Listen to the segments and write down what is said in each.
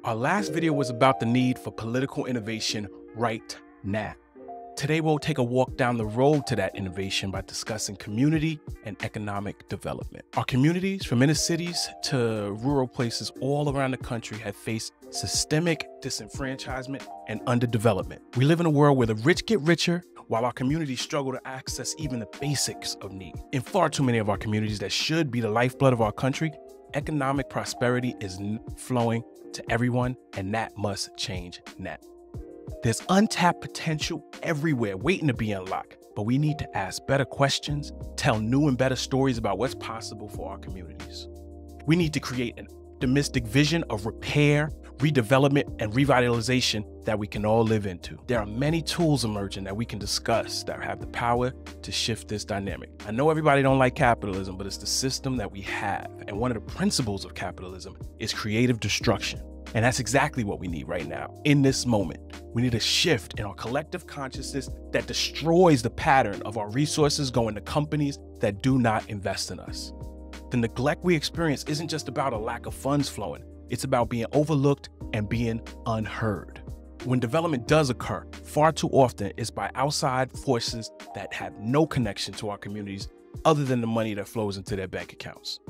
Our last video was about the need for political innovation right now. Today, we'll take a walk down the road to that innovation by discussing community and economic development. Our communities, from inner cities to rural places all around the country, have faced systemic disenfranchisement and underdevelopment. We live in a world where the rich get richer, while our communities struggle to access even the basics of need. In far too many of our communities that should be the lifeblood of our country, economic prosperity is flowing to everyone, and that must change now. There's untapped potential everywhere waiting to be unlocked, but we need to ask better questions, tell new and better stories about what's possible for our communities. We need to create an optimistic vision of repair, redevelopment, and revitalization that we can all live into. There are many tools emerging that we can discuss that have the power to shift this dynamic. I know everybody don't like capitalism, but it's the system that we have. And one of the principles of capitalism is creative destruction. And that's exactly what we need right now, in this moment. We need a shift in our collective consciousness that destroys the pattern of our resources going to companies that do not invest in us. The neglect we experience isn't just about a lack of funds flowing. It's about being overlooked and being unheard. When development does occur, far too often it's by outside forces that have no connection to our communities other than the money that flows into their bank accounts.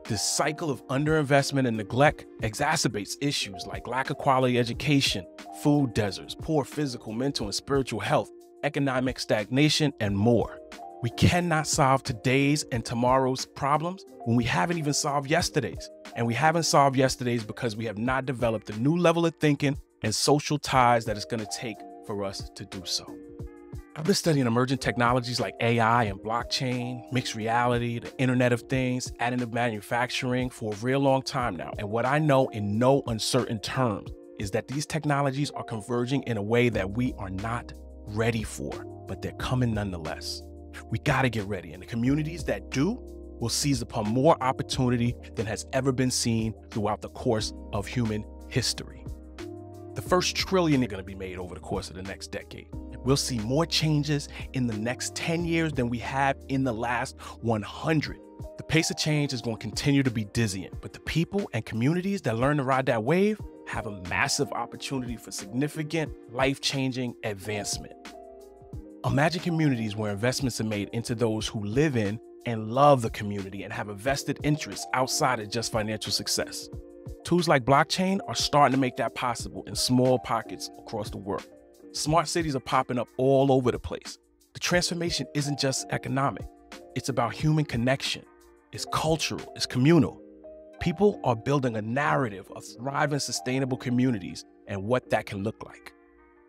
This cycle of underinvestment and neglect exacerbates issues like lack of quality education, food deserts, poor physical, mental, and spiritual health, economic stagnation, and more. We cannot solve today's and tomorrow's problems when we haven't even solved yesterday's. And we haven't solved yesterday's because we have not developed the new level of thinking and social ties that it's going to take for us to do so. I've been studying emerging technologies like AI and blockchain, mixed reality, the Internet of Things, additive manufacturing for a real long time now. And what I know in no uncertain terms is that these technologies are converging in a way that we are not ready for, but they're coming nonetheless. We got to get ready, and the communities that do will seize upon more opportunity than has ever been seen throughout the course of human history. The first trillion are going to be made over the course of the next decade. We'll see more changes in the next 10 years than we have in the last 100. The pace of change is going to continue to be dizzying, but the people and communities that learn to ride that wave have a massive opportunity for significant, life-changing advancement. Imagine communities where investments are made into those who live in and love the community and have a vested interest outside of just financial success. Tools like blockchain are starting to make that possible in small pockets across the world. Smart cities are popping up all over the place. The transformation isn't just economic. It's about human connection. It's cultural. It's communal. People are building a narrative of thriving, sustainable communities and what that can look like.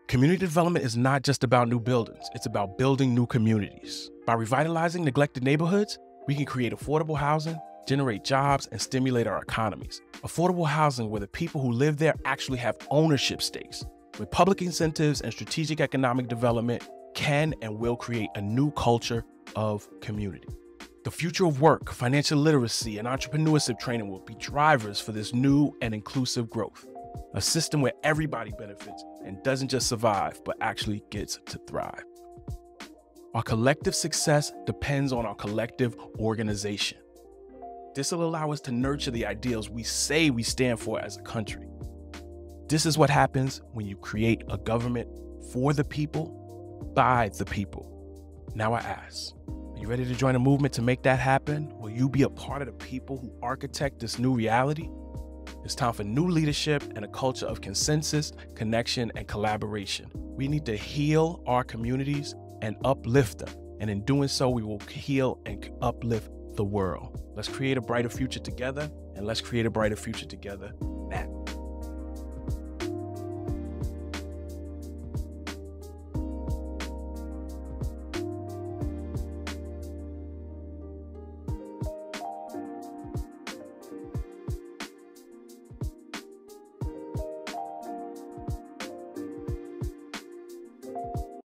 Community development is not just about new buildings. It's about building new communities. By revitalizing neglected neighborhoods, we can create affordable housing, generate jobs, and stimulate our economies. Affordable housing where the people who live there actually have ownership stakes. With public incentives and strategic economic development can and will create a new culture of community. The future of work, financial literacy, and entrepreneurship training will be drivers for this new and inclusive growth. A system where everybody benefits and doesn't just survive, but actually gets to thrive. Our collective success depends on our collective organization. This will allow us to nurture the ideals we say we stand for as a country. This is what happens when you create a government for the people, by the people. Now I ask, are you ready to join a movement to make that happen? Will you be a part of the people who architect this new reality? It's time for new leadership and a culture of consensus, connection, and collaboration. We need to heal our communities and uplift them. And in doing so, we will heal and uplift the world. Let's create a brighter future together, and let's create a brighter future together